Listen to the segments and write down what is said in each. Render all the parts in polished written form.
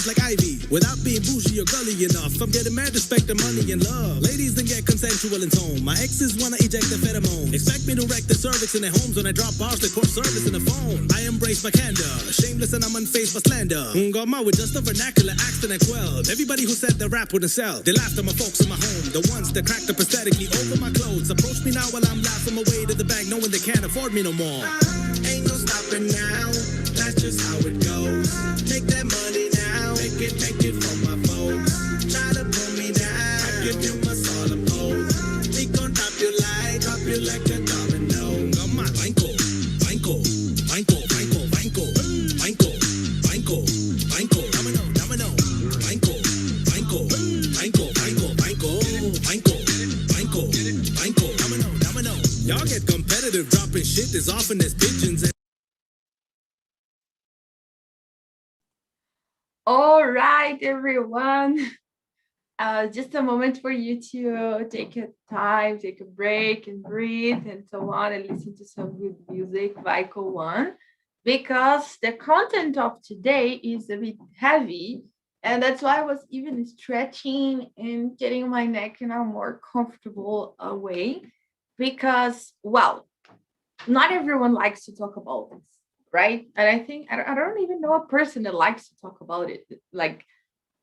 just like Ivy. Without being bougie or gully enough, I'm getting mad respect and money and love. Ladies then get consensual and tone. My exes wanna eject the pheromones. Expect me to wreck the cervix in their homes when I drop bars like poor service in the phone. I embrace my candor, shameless and I'm unfazed by slander. Got my with just a vernacular accent and quelled. Everybody who said the rap wouldn't sell, they laughed at my folks in my home. The ones that cracked up aesthetically over my clothes approach me now while I'm laughing my way to the bank, knowing they can't afford me no more. Ain't no stopping now, that's just how it goes. Take that money now, make it for my folks. Try to pull me down, I give you my solid pose. We gon' drop you like a domino. Come on, VICO, VICO, VICO, VICO, VICO, VICO, VICO, VICO, domino, domino, VICO, VICO, VICO, VICO, VICO, VICO, VICO, VICO, domino, domino. Y'all get competitive, dropping shit as often as pigeons. All right, everyone. Just a moment for you to take a time, take a break and breathe and so on and listen to some good music, VICO 1, because the content of today is a bit heavy. And that's why I was even stretching and getting my neck in a more comfortable way. Because, well, not everyone likes to talk about this, right? And I think I don't even know a person that likes to talk about it. Like,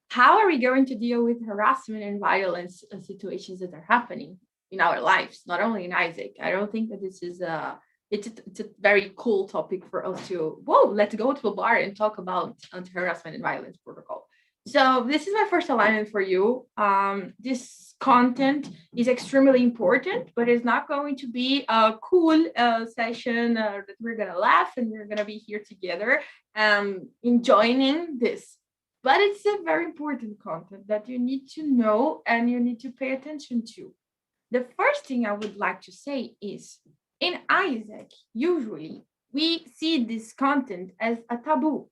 how are we going to deal with harassment and violence situations that are happening in our lives, not only in Isaac? I don't think that this is it's a very cool topic for us to, whoa, let's go to a bar and talk about anti-harassment and violence protocol. So this is my first alignment for you. This content is extremely important, but it's not going to be a cool session that we're going to laugh and we're going to be here together enjoying this. But it's a very important content that you need to know and you need to pay attention to. The first thing I would like to say is in Isaac, usually we see this content as a taboo,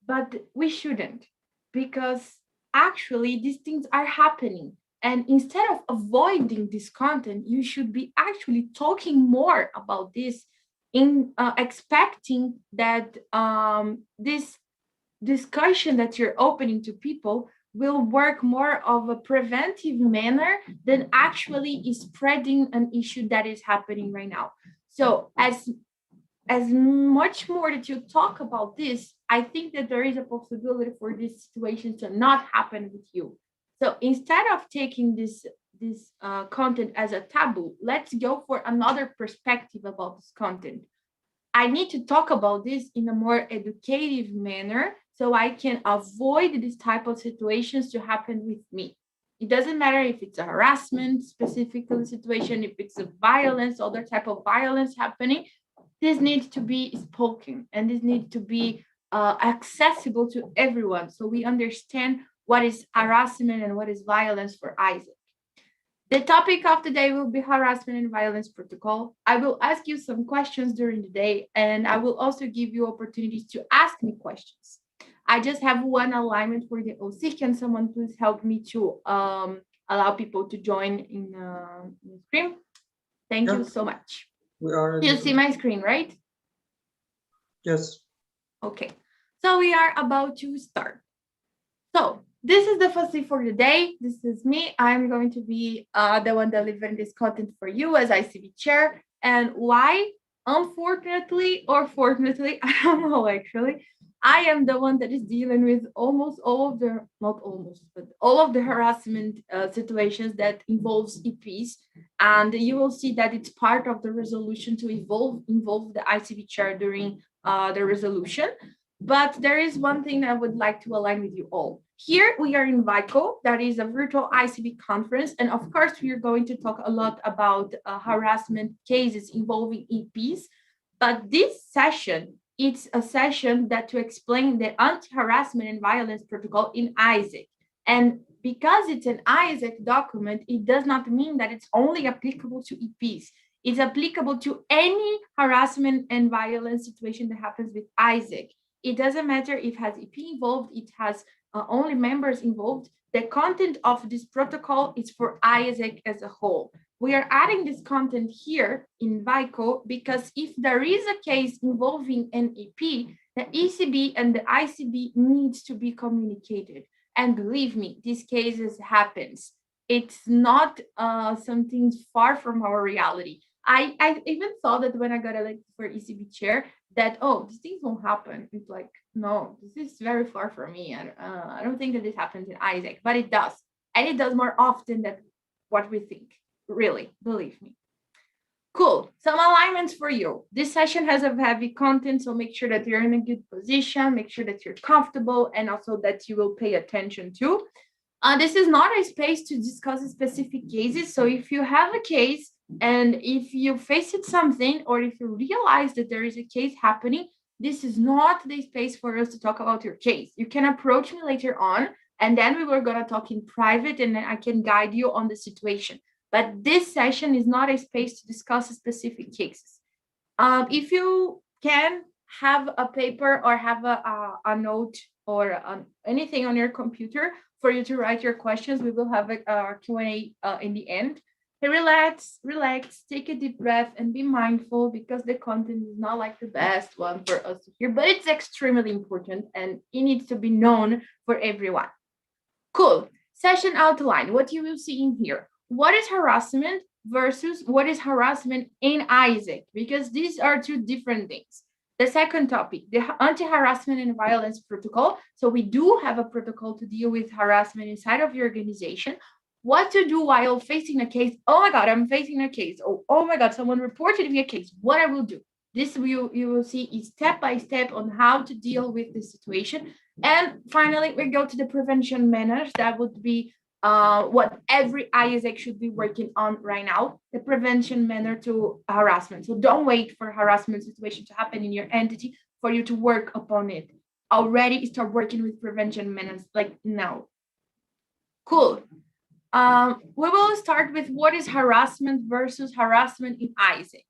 but we shouldn't, because actually these things are happening. And instead of avoiding this content, you should be actually talking more about this in expecting that this discussion that you're opening to people will work more of a preventive manner than actually is spreading an issue that is happening right now. So as much more that you talk about this, I think that there is a possibility for this situation to not happen with you. So instead of taking this content as a taboo, let's go for another perspective about this content. I need to talk about this in a more educative manner so I can avoid this type of situations to happen with me. It doesn't matter if it's a harassment specific situation, if it's a violence, other type of violence happening. This needs to be spoken and this needs to be accessible to everyone so we understand what is harassment and what is violence for Isaac. The topic of the day will be harassment and violence protocol. I will ask you some questions during the day, and I will also give you opportunities to ask me questions. I just have one alignment for the OC. Can someone please help me to allow people to join in the screen? Thank you so much. We are. You see my screen, right? Yes. Okay. So we are about to start. So this is the first thing for the day. This is me. I'm going to be the one delivering this content for you as ICB chair. And why? Unfortunately or fortunately, I don't know actually, I am the one that is dealing with almost all of the, not almost, but all of the harassment situations that involves EPs. And you will see that it's part of the resolution to involve the ICB chair during the resolution. But there is one thing I would like to align with you all. Here we are in VICO, that is a virtual ICB conference. And of course, we are going to talk a lot about harassment cases involving EPs. But this session, it's a session that to explain the anti-harassment and violence protocol in Isaac. And because it's an Isaac document, it does not mean that it's only applicable to EPs. It's applicable to any harassment and violence situation that happens with Isaac. It doesn't matter if it has EP involved, it has only members involved. The content of this protocol is for Isaac as a whole. We are adding this content here in VICO because if there is a case involving an EP, The ECB and the ICB needs to be communicated. And believe me, these cases happens. It's not something far from our reality. I even thought that when I got elected for ECB chair, that, oh, these things won't happen. It's like, no, this is very far from me. I don't think that this happens in Isaac, but it does. And it does more often than what we think. Really, believe me. Cool. Some alignments for you. This session has a heavy content, so make sure that you're in a good position, make sure that you're comfortable, and also that you will pay attention to. This is not a space to discuss specific cases. So if you have a case and if you faced something, or if you realize that there is a case happening, this is not the space for us to talk about your case. You can approach me later on, and then we were going to talk in private, and then I can guide you on the situation. But this session is not a space to discuss specific cases. If you can have a paper or have a note or anything on your computer for you to write your questions, we will have a Q&A in the end. Hey, relax, take a deep breath and be mindful, because the content is not like the best one for us to hear, but it's extremely important and it needs to be known for everyone. Cool. Session outline, what you will see in here. What is harassment versus what is harassment in Isaac? Because these are two different things. The second topic, the anti-harassment and violence protocol. So we do have a protocol to deal with harassment inside of your organization. What to do while facing a case. Oh my God, I'm facing a case. Oh my God, someone reported me a case. What I will do. This you will see is step by step on how to deal with the situation. And finally, we go to the prevention measures. That would be what every ISAC should be working on right now, the prevention manner to harassment. So don't wait for harassment situation to happen in your entity for you to work upon it. Already start working with prevention measures like now. Cool. We will start with what is harassment versus harassment in ISAC.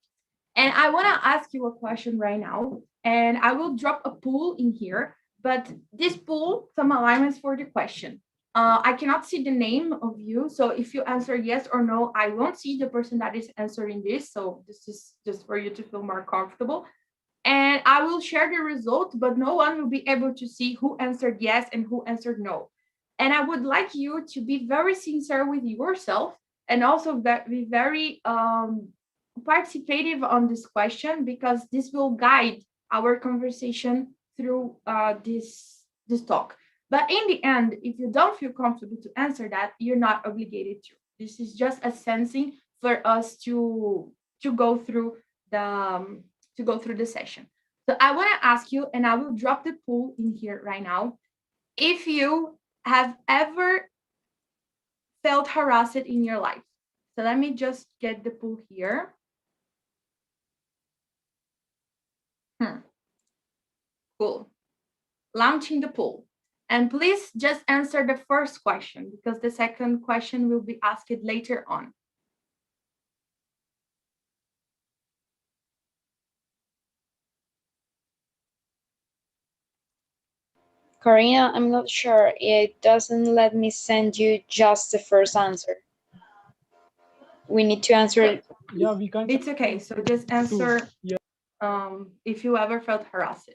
And I want to ask you a question right now, and I will drop a poll in here, but this poll, some alignments for the question. I cannot see the name of you. So if you answer yes or no, I won't see the person that is answering this. So this is just for you to feel more comfortable. And I will share the result, but no one will be able to see who answered yes and who answered no. And I would like you to be very sincere with yourself, and also be very participative on this question, because this will guide our conversation through this talk. But in the end, if you don't feel comfortable to answer that, you're not obligated to. This is just a sensing for us to go through the session. So I want to ask you, and I will drop the poll in here right now, if you have ever felt harassed in your life. So let me just get the poll here. Cool. Launching the poll. And please just answer the first question, because the second question will be asked later on. Karina, I'm not sure. It doesn't let me send you just the first answer. We need to answer. Yeah, we can't. It's okay. So just answer if you ever felt harassed.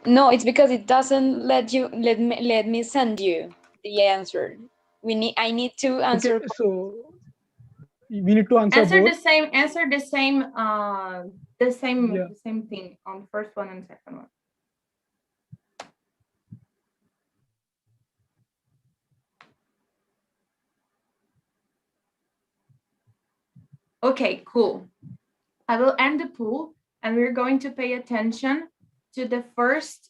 No, it's because it doesn't let me send you the answer. I need to answer. Okay, so we need to answer both. The same thing on first one and second one. Okay, cool. I will end the poll, and we're going to pay attention to the first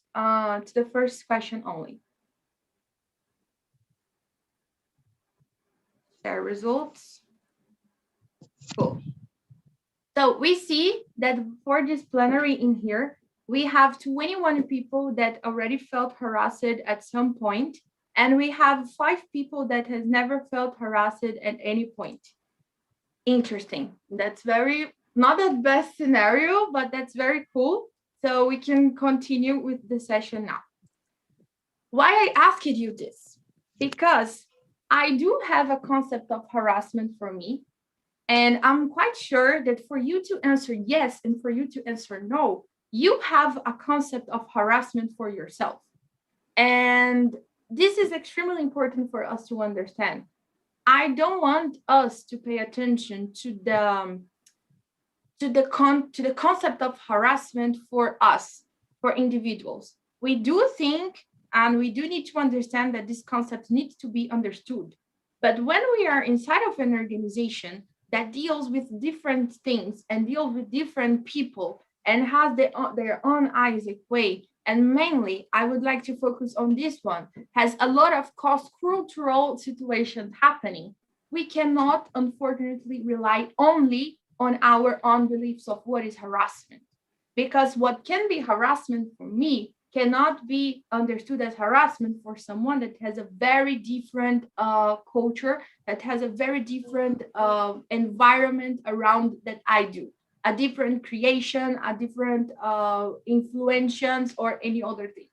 question only. Share results. Cool. So we see that for this plenary in here, we have 21 people that already felt harassed at some point, and we have 5 people that has never felt harassed at any point. Interesting. That's not the best scenario, but that's very cool. So we can continue with the session now. Why I asked you this? Because I do have a concept of harassment for me, and I'm quite sure that for you to answer yes and for you to answer no, you have a concept of harassment for yourself. And this is extremely important for us to understand. I don't want us to pay attention to the concept of harassment for us, for individuals. We do think and we do need to understand that this concept needs to be understood. But when we are inside of an organization that deals with different things and deals with different people and has their own Isaac way, and mainly I would like to focus on this one, has a lot of cross-cultural situations happening, we cannot unfortunately rely only on our own beliefs of what is harassment. Because what can be harassment for me cannot be understood as harassment for someone that has a very different culture, that has a very different environment around that I do, a different creation, a different influences or any other thing.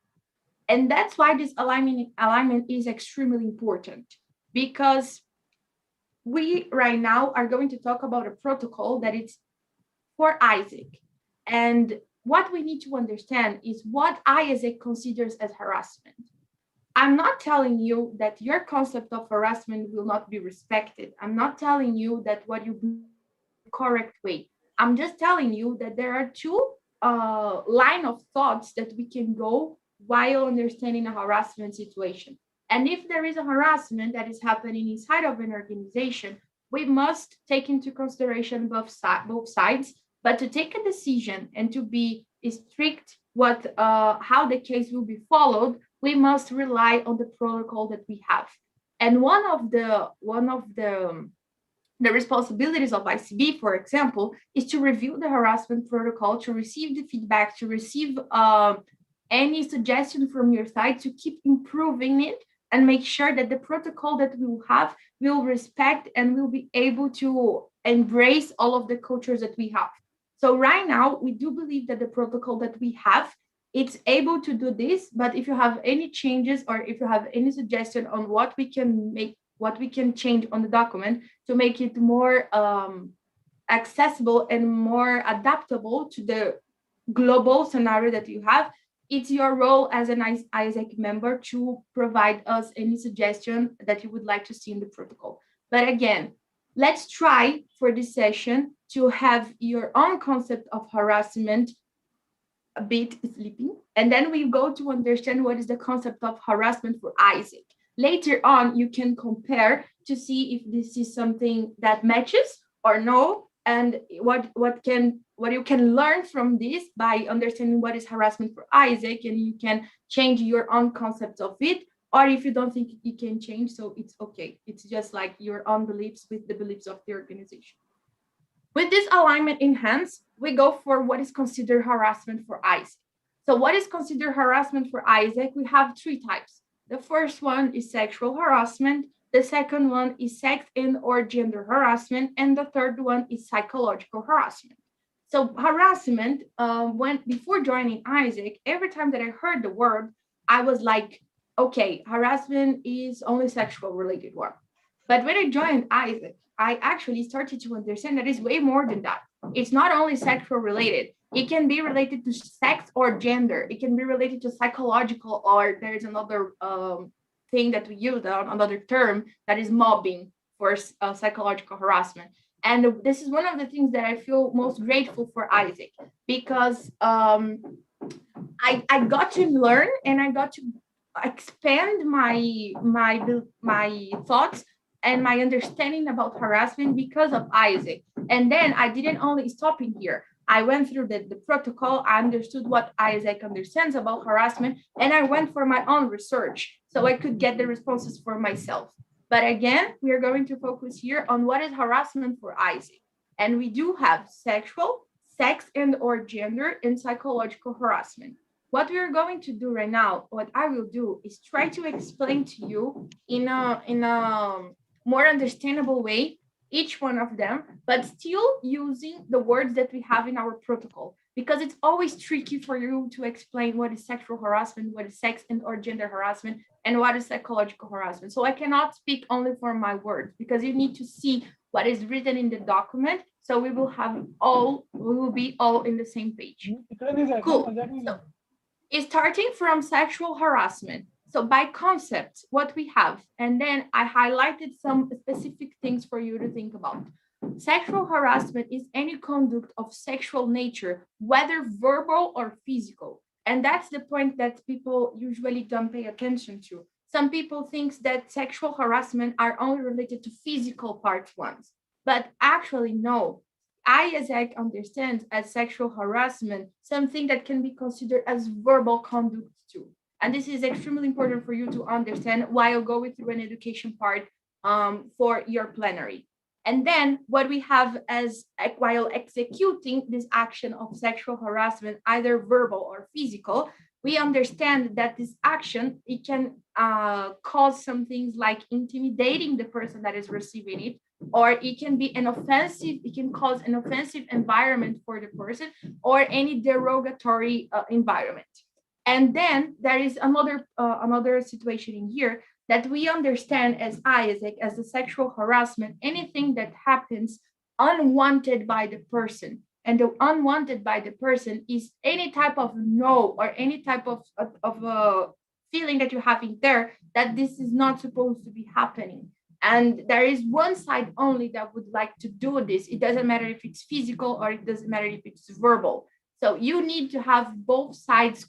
And that's why this alignment is extremely important, because we right now are going to talk about a protocol that is for Isaac. And what we need to understand is what Isaac considers as harassment. I'm not telling you that your concept of harassment will not be respected. I'm not telling you that what you do the correct way. I'm just telling you that there are two line of thoughts that we can go while understanding a harassment situation. And if there is a harassment that is happening inside of an organization, we must take into consideration both sides. But to take a decision and to be strict how the case will be followed, we must rely on the protocol that we have. And one of the responsibilities of ICB, for example, is to review the harassment protocol, to receive the feedback, to receive any suggestion from your side, to keep improving it and make sure that the protocol that we will have will respect and will be able to embrace all of the cultures that we have. So right now, we do believe that the protocol that we have, it's able to do this, but if you have any changes or if you have any suggestion on what we can make, what we can change on the document to make it more accessible and more adaptable to the global scenario that you have, it's your role as an Isaac member to provide us any suggestion that you would like to see in the protocol. But again, let's try for this session to have your own concept of harassment a bit sleeping, and then we go to understand what is the concept of harassment for Isaac. Later on, you can compare to see if this is something that matches or no, and what you can learn from this by understanding what is harassment for Isaac, and you can change your own concept of it. Or if you don't think you can change, so it's okay. It's just like your own beliefs with the beliefs of the organization. With this alignment in hands, we go for what is considered harassment for Isaac. So what is considered harassment for Isaac? We have three types. The first one is sexual harassment. The second one is sex and or gender harassment. And the third one is psychological harassment. So harassment, before joining Isaac, every time that I heard the word, I was like, okay, harassment is only sexual related one. But when I joined Isaac, I actually started to understand that it's way more than that. It's not only sexual related. It can be related to sex or gender. It can be related to psychological, or there's another thing that we use, another term that is mobbing for psychological harassment. And this is one of the things that I feel most grateful for Isaac, because I got to learn and I got to expand my thoughts and my understanding about harassment because of Isaac. And then I didn't only stop in here. I went through the protocol. I understood what Isaac understands about harassment, and I went for my own research so I could get the responses for myself. But again, we are going to focus here on what is harassment for Isaac. And we do have sexual, sex and or gender, and psychological harassment. What we are going to do right now, what I will do is try to explain to you in a more understandable way each one of them, but still using the words that we have in our protocol, because it's always tricky for you to explain what is sexual harassment, what is sex and or gender harassment, and what is psychological harassment. So I cannot speak only for my words, because you need to see what is written in the document, so we will be all in the same page. Cool. So, starting from sexual harassment. So by concept, what we have, and then I highlighted some specific things for you to think about. Sexual harassment is any conduct of sexual nature, whether verbal or physical. And that's the point that people usually don't pay attention to. Some people think that sexual harassment are only related to physical parts ones, but actually no. ISAC understands as sexual harassment something that can be considered as verbal conduct too. And this is extremely important for you to understand while going through an education part for your plenary. And then what we have as while executing this action of sexual harassment, either verbal or physical, we understand that this action, it can cause some things like intimidating the person that is receiving it, or it can be it can cause an offensive environment for the person, or any derogatory environment. And then there is another situation in here that we understand as ISAC, as a sexual harassment, anything that happens unwanted by the person. And the unwanted by the person is any type of no, or any type of feeling that you're having there that this is not supposed to be happening. And there is one side only that would like to do this. It doesn't matter if it's physical or it doesn't matter if it's verbal. So you need to have both sides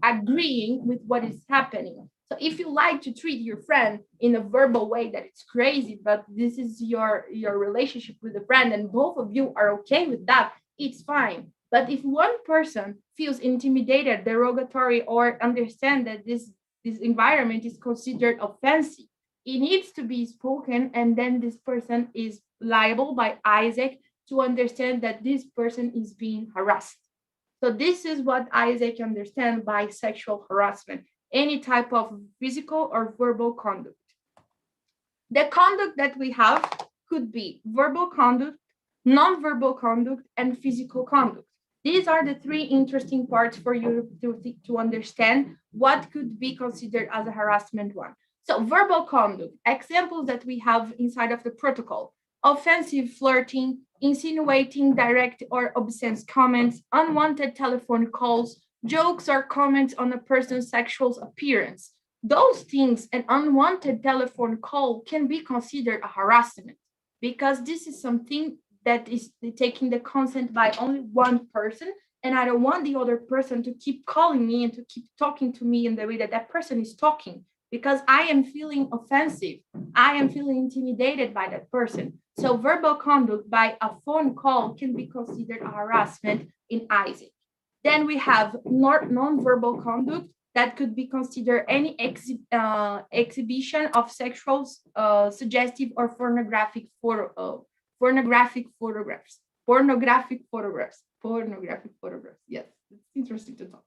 agreeing with what is happening. So if you like to treat your friend in a verbal way that it's crazy, but this is your relationship with a friend and both of you are okay with that, it's fine. But if one person feels intimidated, derogatory, or understand that this environment is considered offensive, it needs to be spoken, and then this person is liable by ISAC to understand that this person is being harassed. So this is what ISAC understands by sexual harassment, any type of physical or verbal conduct. The conduct that we have could be verbal conduct, non-verbal conduct, and physical conduct. These are the three interesting parts for you to understand what could be considered as a harassment one. So verbal conduct, examples that we have inside of the protocol: offensive flirting, insinuating direct or obscene comments, unwanted telephone calls, jokes or comments on a person's sexual appearance. Those things, an unwanted telephone call can be considered a harassment, because this is something that is taking the consent by only one person, and I don't want the other person to keep calling me and to keep talking to me in the way that that person is talking, because I am feeling offensive. I am feeling intimidated by that person. So verbal conduct by a phone call can be considered a harassment in ISAC. Then we have non-verbal conduct that could be considered any exhibition of sexual, suggestive, or pornographic photographs. Yes, it's interesting to talk.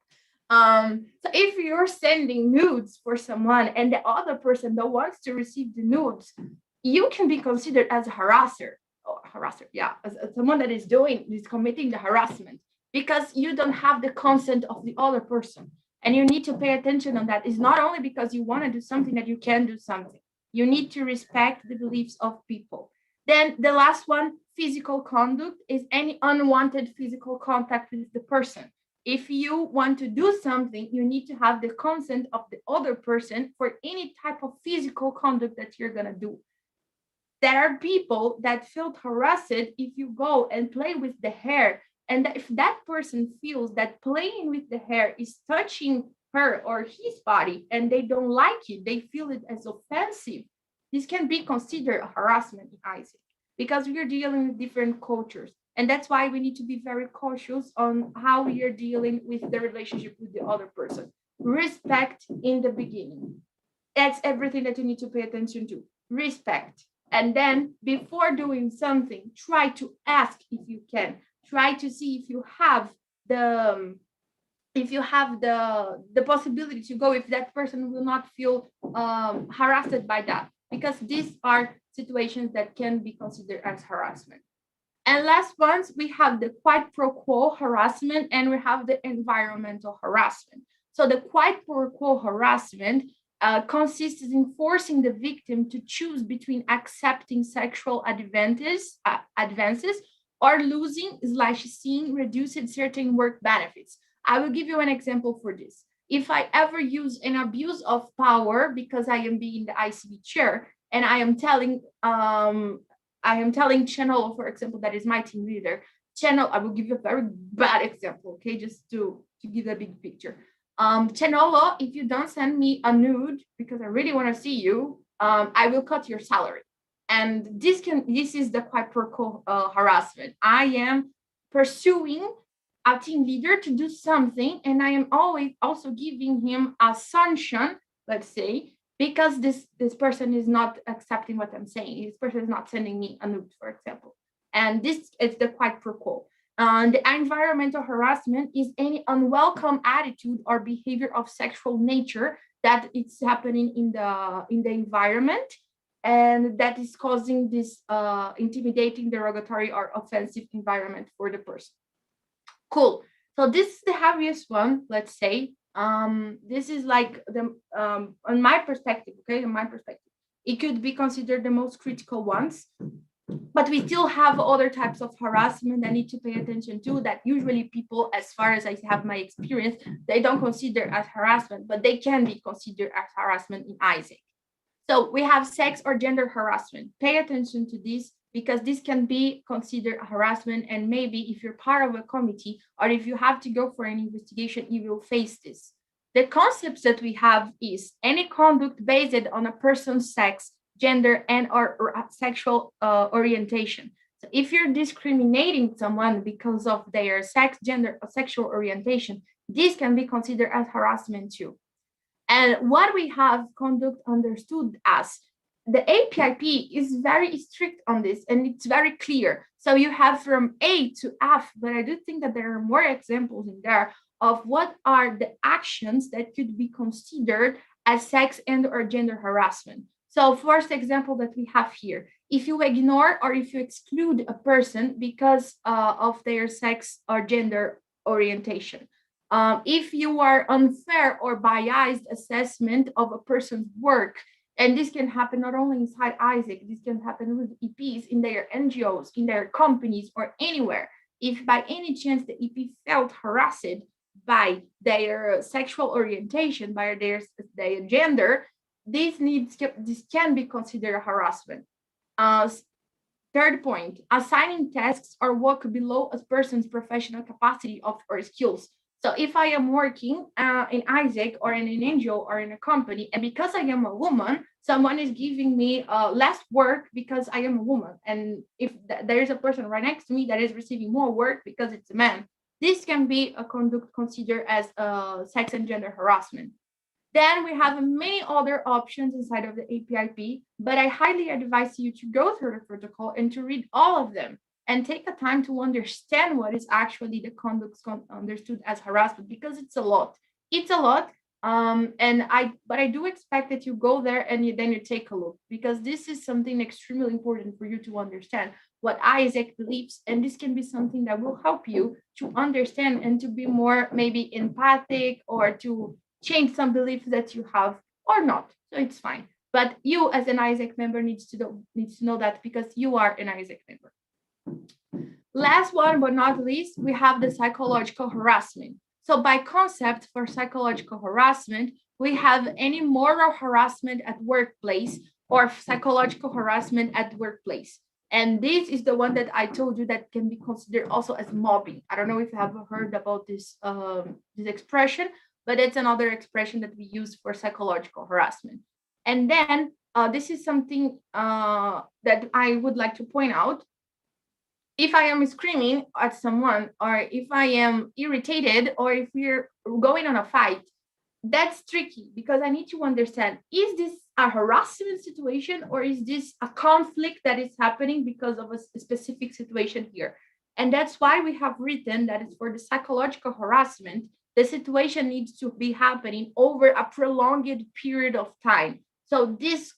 So if you're sending nudes for someone and the other person that wants to receive the nudes, you can be considered as a harasser, as someone that is committing the harassment, because you don't have the consent of the other person. And you need to pay attention on that. It's not only because you want to do something that you can do something. You need to respect the beliefs of people. Then the last one, physical conduct, is any unwanted physical contact with the person. If you want to do something, you need to have the consent of the other person for any type of physical conduct that you're going to do. There are people that feel harassed if you go and play with the hair, and if that person feels that playing with the hair is touching her or his body and they don't like it, they feel it as offensive, this can be considered a harassment in ISAC, because we are dealing with different cultures. And that's why we need to be very cautious on how we are dealing with the relationship with the other person. Respect in the beginning. That's everything that you need to pay attention to. Respect. And then before doing something, try to ask if you can. Try to see if you have the possibility to go, if that person will not feel harassed by that, because these are situations that can be considered as harassment. And last ones, we have the quid pro quo harassment, and we have the environmental harassment. So the quid pro quo harassment consists in forcing the victim to choose between accepting sexual advances or losing/seeing reduced certain work benefits. I will give you an example for this. If I ever use an abuse of power because I am being the ICB chair and I am telling Channel, for example, that is my team leader, Channel, I will give you a very bad example, okay, just to give a big picture. Chanolo, if you don't send me a nude because I really want to see you, I will cut your salary. And this is the quid pro quo harassment. I am pursuing a team leader to do something, and I am always also giving him a sanction, let's say, because this person is not accepting what I'm saying. This person is not sending me a nude, for example. And this is the quid pro quo. The environmental harassment is any unwelcome attitude or behavior of sexual nature that it's happening in the environment, and that is causing this intimidating, derogatory, or offensive environment for the person. Cool. So this is the heaviest one, let's say. This is like the on my perspective, okay, in my perspective, it could be considered the most critical ones. But we still have other types of harassment that need to pay attention to, that usually people, as far as I have my experience, they don't consider as harassment, but they can be considered as harassment in Isaac. So we have sex or gender harassment. Pay attention to this, because this can be considered harassment, and maybe if you're part of a committee or if you have to go for an investigation, you will face this. The concepts that we have is any conduct based on a person's sex, gender, and or sexual orientation. So if you're discriminating someone because of their sex, gender, or sexual orientation, this can be considered as harassment too. And what we have conduct understood as, the APIP is very strict on this, and it's very clear. So you have from A to F, but I do think that there are more examples in there of what are the actions that could be considered as sex and or gender harassment. So first example that we have here, if you ignore or if you exclude a person because of their sex or gender orientation. If you are unfair or biased assessment of a person's work, and this can happen not only inside Isaac, this can happen with EPs in their NGOs, in their companies, or anywhere. If by any chance the EP felt harassed by their sexual orientation, by their gender, this can be considered harassment. Third point, assigning tasks or work below a person's professional capacity or skills. So if I am working in Isaac or in an NGO or in a company, and because I am a woman, someone is giving me less work because I am a woman. And if there is a person right next to me that is receiving more work because it's a man, this can be a conduct considered as sex and gender harassment. Then we have many other options inside of the APIP, but I highly advise you to go through the protocol and to read all of them and take the time to understand what is actually the conduct understood as harassment, because it's a lot. It's a lot. But I do expect that you go there and then you take a look, because this is something extremely important for you to understand what Isaac believes, and this can be something that will help you to understand and to be more maybe empathic, or to change some beliefs that you have or not. So it's fine. But you as an Isaac member needs to know that, because you are an Isaac member. Last one but not least, we have the psychological harassment. So by concept for psychological harassment, we have any moral harassment at workplace or psychological harassment at workplace. And this is the one that I told you that can be considered also as mobbing. I don't know if you have heard about this expression, but it's another expression that we use for psychological harassment. And then this is something that I would like to point out. If I am screaming at someone, or if I am irritated, or if we're going on a fight, that's tricky, because I need to understand, is this a harassment situation, or is this a conflict that is happening because of a specific situation here? And that's why we have written that it's for the psychological harassment, the situation needs to be happening over a prolonged period of time. So these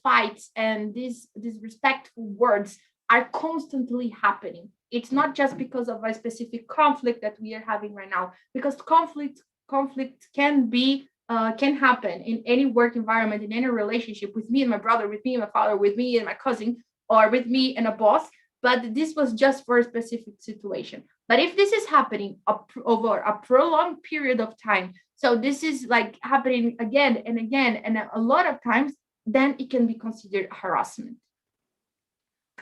fights and these disrespectful words are constantly happening. It's not just because of a specific conflict that we are having right now, because conflict can be can happen in any work environment, in any relationship, with me and my brother, with me and my father, with me and my cousin, or with me and a boss. But this was just for a specific situation. But if this is happening over a prolonged period of time, so this is like happening again and again and a lot of times, then it can be considered harassment.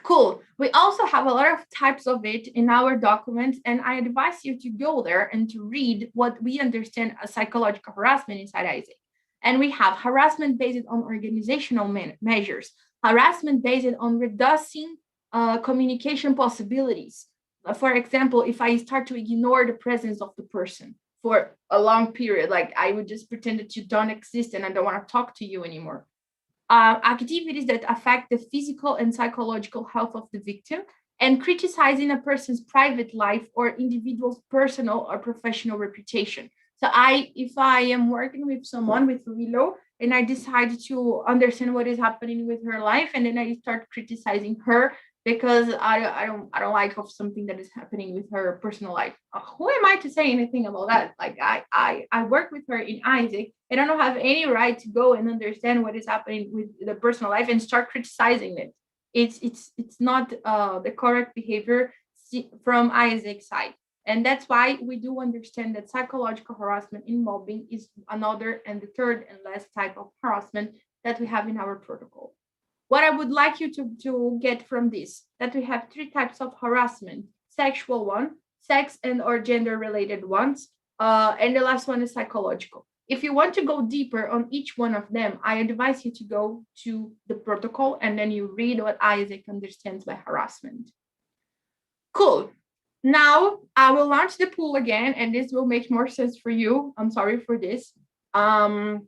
Cool. We also have a lot of types of it in our documents, and I advise you to go there and to read what we understand as psychological harassment inside ISAC. And we have harassment based on organizational measures, harassment based on reducing communication possibilities. For example, if I start to ignore the presence of the person for a long period, like I would just pretend that you don't exist and I don't want to talk to you anymore. Activities that affect the physical and psychological health of the victim, and criticizing a person's private life or individual's personal or professional reputation. So if I am working with someone with Lilo and I decide to understand what is happening with her life, and then I start criticizing her because I don't like of something that is happening with her personal life. Who am I to say anything about that? Like I work with her in ISAC, and I don't have any right to go and understand what is happening with the personal life and start criticizing it. It's not the correct behavior from ISAC side. And that's why we do understand that psychological harassment in mobbing is another and the third and last type of harassment that we have in our protocol. What I would like you to get from this, that we have three types of harassment: sexual one, sex and or gender related ones, and the last one is psychological. If you want to go deeper on each one of them, I advise you to go to the protocol and then you read what ISAC understands by harassment. Cool. Now I will launch the pool again, and this will make more sense for you. I'm sorry for this. And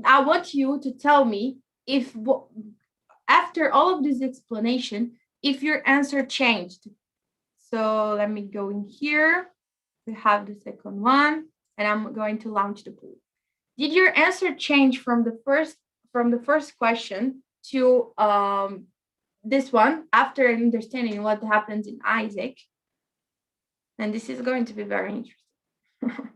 I want you to tell me if after all of this explanation, if your answer changed. So let me go in here. We have the second one, and I'm going to launch the pool. Did your answer change from the first question to this one after understanding what happens in ISAC? And this is going to be very interesting.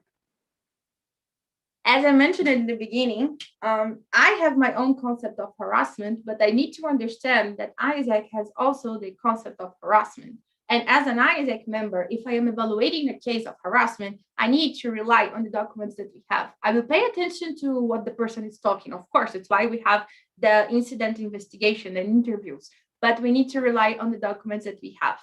As I mentioned in the beginning, I have my own concept of harassment, but I need to understand that ISAC has also the concept of harassment. And as an ISAC member, if I am evaluating a case of harassment, I need to rely on the documents that we have. I will pay attention to what the person is talking. Of course, it's why we have the incident investigation and interviews, but we need to rely on the documents that we have.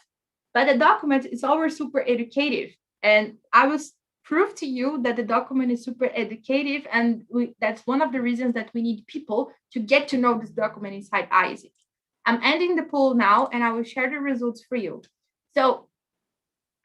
But the document is always super educative. And I will prove to you that the document is super educative. And that's one of the reasons that we need people to get to know this document inside ISAC. I'm ending the poll now, and I will share the results for you. So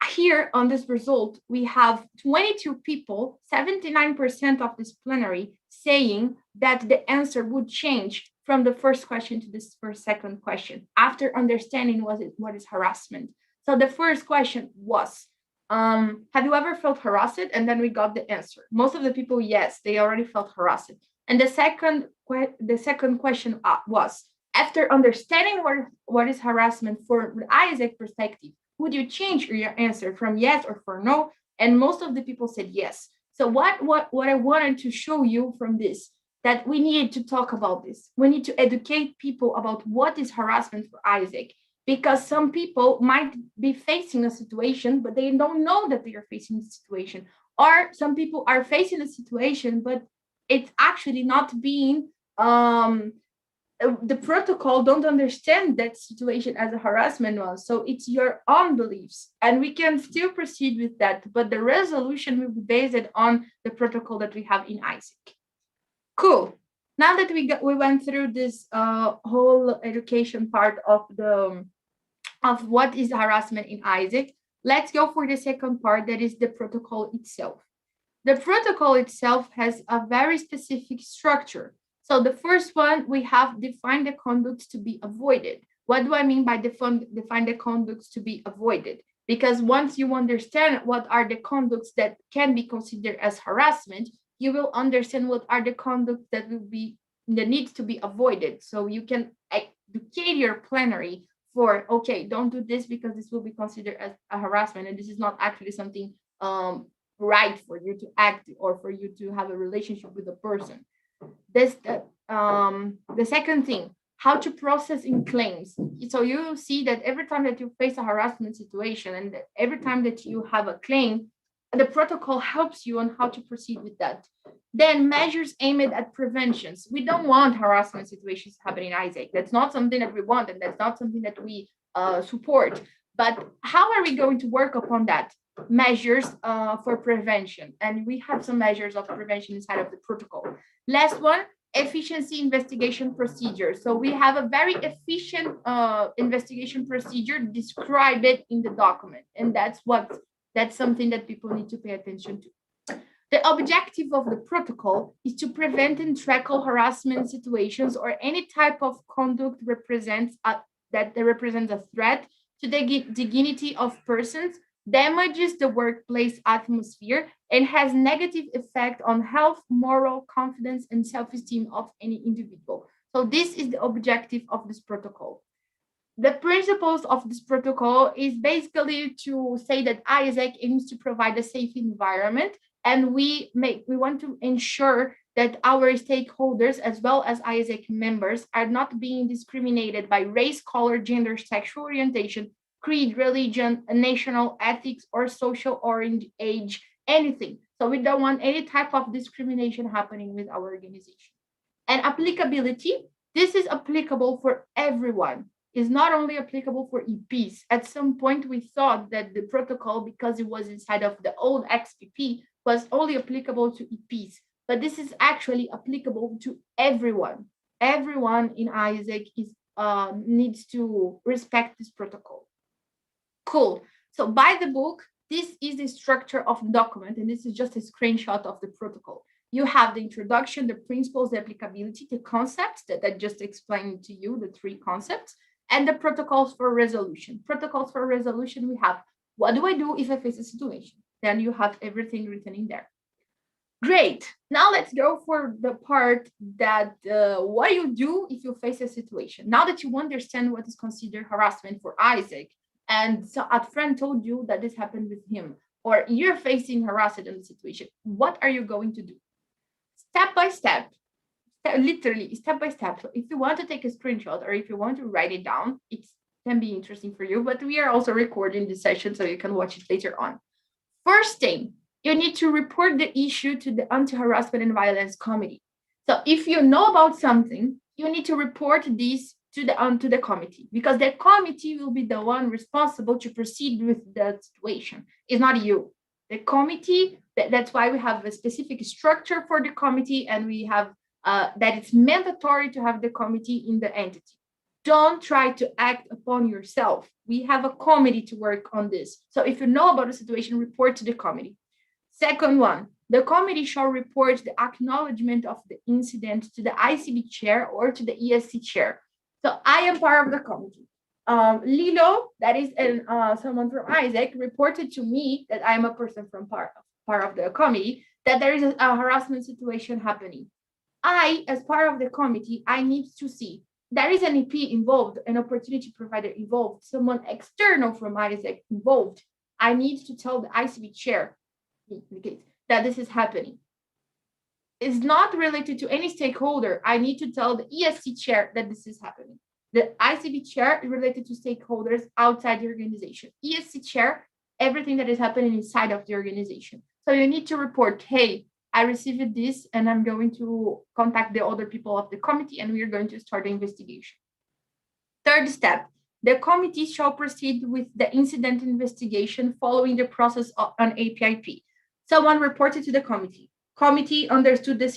here on this result, we have 22 people, 79% of this plenary, saying that the answer would change from the first question to this second question after understanding what is harassment. So the first question was, have you ever felt harassed? And then we got the answer. Most of the people, yes, they already felt harassed. And the second question was, after understanding what is harassment for the ISAC perspective, would you change your answer from yes or for no? And most of the people said yes. So what I wanted to show you from this, that we need to talk about this. We need to educate people about what is harassment for ISAC, because some people might be facing a situation, but they don't know that they are facing the situation. Or some people are facing a situation, but it's actually not being the protocol don't understand that situation as a harassment one. So it's your own beliefs, and we can still proceed with that, but the resolution will be based on the protocol that we have in ISAC. Cool. Now that we went through this whole education part of what is harassment in ISAC, let's go for the second part, that is the protocol itself. The protocol itself has a very specific structure. So the first one, we have defined the conducts to be avoided. What do I mean by define the conducts to be avoided? Because once you understand what are the conducts that can be considered as harassment, you will understand what are the conducts that needs to be avoided. So you can educate your plenary for, okay, don't do this because this will be considered as a harassment, and this is not actually something right for you to act or for you to have a relationship with a person. This the second thing, how to process in claims. So you see that every time that you face a harassment situation and every time that you have a claim, the protocol helps you on how to proceed with that. Then measures aimed at preventions. We don't want harassment situations happening in Isaac. That's not something that we want, and that's not something that we support. But how are we going to work upon that? Measures for prevention. And we have some measures of prevention inside of the protocol. Last one, efficiency investigation procedure. So we have a very efficient investigation procedure described in the document. And that's something that people need to pay attention to. The objective of the protocol is to prevent and tackle harassment situations or any type of conduct that represents a threat to the dignity of persons, damages the workplace atmosphere, and has negative effect on health, moral, confidence, and self-esteem of any individual. So this is the objective of this protocol. The principles of this protocol is basically to say that ISAC aims to provide a safe environment, and we want to ensure that our stakeholders, as well as ISAC members, are not being discriminated by race, color, gender, sexual orientation, creed, religion, national ethics, or social origin, age, anything. So we don't want any type of discrimination happening with our organization. And applicability, this is applicable for everyone. Is not only applicable for EPs. At some point, we thought that the protocol, because it was inside of the old XPP, was only applicable to EPs. But this is actually applicable to everyone. Everyone in ISAC needs to respect this protocol. Cool. So by the book, this is the structure of the document, and this is just a screenshot of the protocol. You have the introduction, the principles, the applicability, the concepts that I just explained to you, the 3 concepts, and the protocols for resolution. Protocols for resolution, we have, what do I do if I face a situation? Then you have everything written in there. Great. Now let's go for the part that what do you do if you face a situation? Now that you understand what is considered harassment for Isaac, and so a friend told you that this happened with him, or you're facing harassment in the situation, what are you going to do? Step by step. Literally step by step. So if you want to take a screenshot or if you want to write it down, it can be interesting for you, but we are also recording this session so you can watch it later on. First thing, you need to report the issue to the Anti-Harassment and Violence Committee. So if you know about something, you need to report this to the committee, because the committee will be the one responsible to proceed with the situation. It's not you. The committee, that's why we have a specific structure for the committee, and we have that it's mandatory to have the committee in the entity. Don't try to act upon yourself. We have a committee to work on this. So if you know about a situation, report to the committee. Second one, the committee shall report the acknowledgement of the incident to the ICB chair or to the ESC chair. So I am part of the committee. Lilo, that is someone from Isaac, reported to me that I am a person from part of the committee, that there is a harassment situation happening. I, as part of the committee, I need to see there is an EP involved, an opportunity provider involved, someone external from Isaac involved. I need to tell the ICB chair that this is happening. It's not related to any stakeholder. I need to tell the ESC chair that this is happening. The ICB chair is related to stakeholders outside the organization. ESC chair, everything that is happening inside of the organization. So you need to report, hey, I received this and I'm going to contact the other people of the committee and we are going to start the investigation. Third step, the committee shall proceed with the incident investigation following the process on APIP. Someone reported to the committee. Committee understood the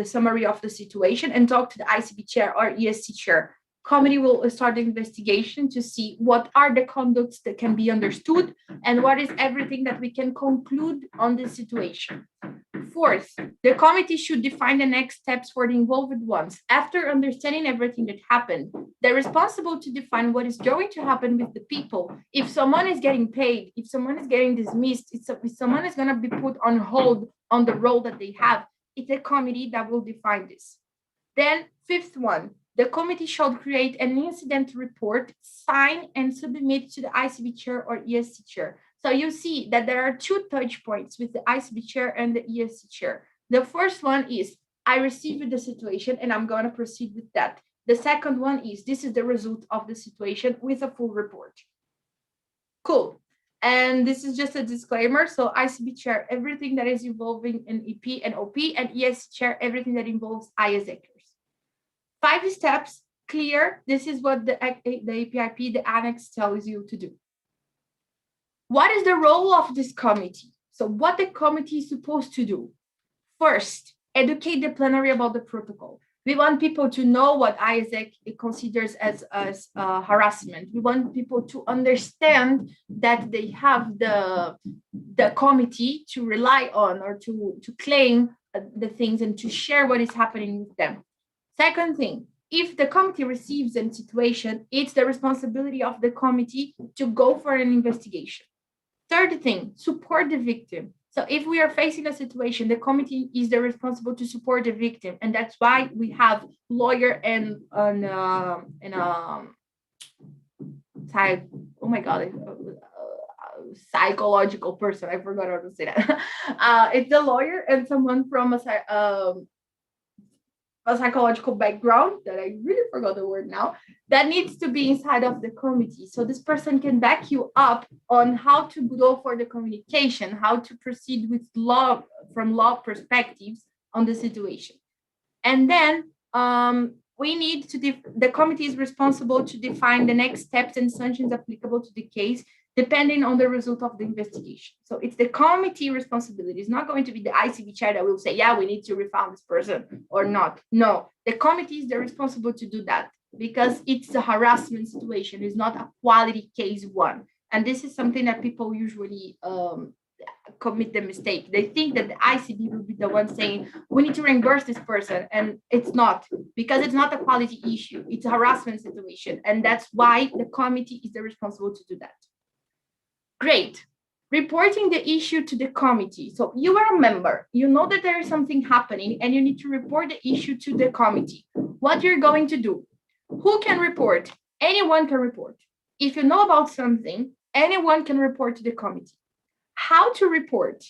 summary of the situation and talked to the ICB chair or ESC chair. Committee will start the investigation to see what are the conducts that can be understood and what is everything that we can conclude on this situation. Fourth, the committee should define the next steps for the involved ones. After understanding everything that happened, they're responsible to define what is going to happen with the people. If someone is getting paid, if someone is getting dismissed, if someone is going to be put on hold on the role that they have, it's a committee that will define this. Then fifth one, the committee shall create an incident report, sign and submit to the ICB chair or ESC chair. So you see that there are two touch points with the ICB chair and the ESC chair. The first one is, I received the situation and I'm going to proceed with that. The second one is, this is the result of the situation with a full report. Cool. And this is just a disclaimer. So ICB chair, everything that is involving an EP and OP, and ESC chair, everything that involves ISACers. 5 steps, clear. This is what the APIP, the annex, tells you to do. What is the role of this committee? So what the committee is supposed to do? First, educate the plenary about the protocol. We want people to know what ISAC considers as harassment. We want people to understand that they have the committee to rely on, or to claim the things and to share what is happening with them. Second thing, if the committee receives a situation, it's the responsibility of the committee to go for an investigation. Third thing, support the victim. So if we are facing a situation, the committee is the responsible to support the victim. And that's why we have lawyer and oh my God, psychological person. I forgot how to say that. It's a lawyer and someone from a psychological background that I really forgot the word now, that needs to be inside of the committee. So this person can back you up on how to go for the communication, how to proceed with law, from law perspectives on the situation. And then we need to, the committee is responsible to define the next steps and sanctions applicable to the case, depending on the result of the investigation. So it's the committee responsibility. It's not going to be the ICB chair that will say, yeah, we need to refund this person or not. No, the committee is the responsible to do that, because it's a harassment situation. It's not a quality case one. And this is something that people usually commit the mistake. They think that the ICB will be the one saying, we need to reimburse this person. And it's not, because it's not a quality issue. It's a harassment situation. And that's why the committee is the responsible to do that. Great. Reporting the issue to the committee. So you are a member, you know that there is something happening and you need to report the issue to the committee. What you're going to do? Who can report? Anyone can report. If you know about something, anyone can report to the committee. How to report?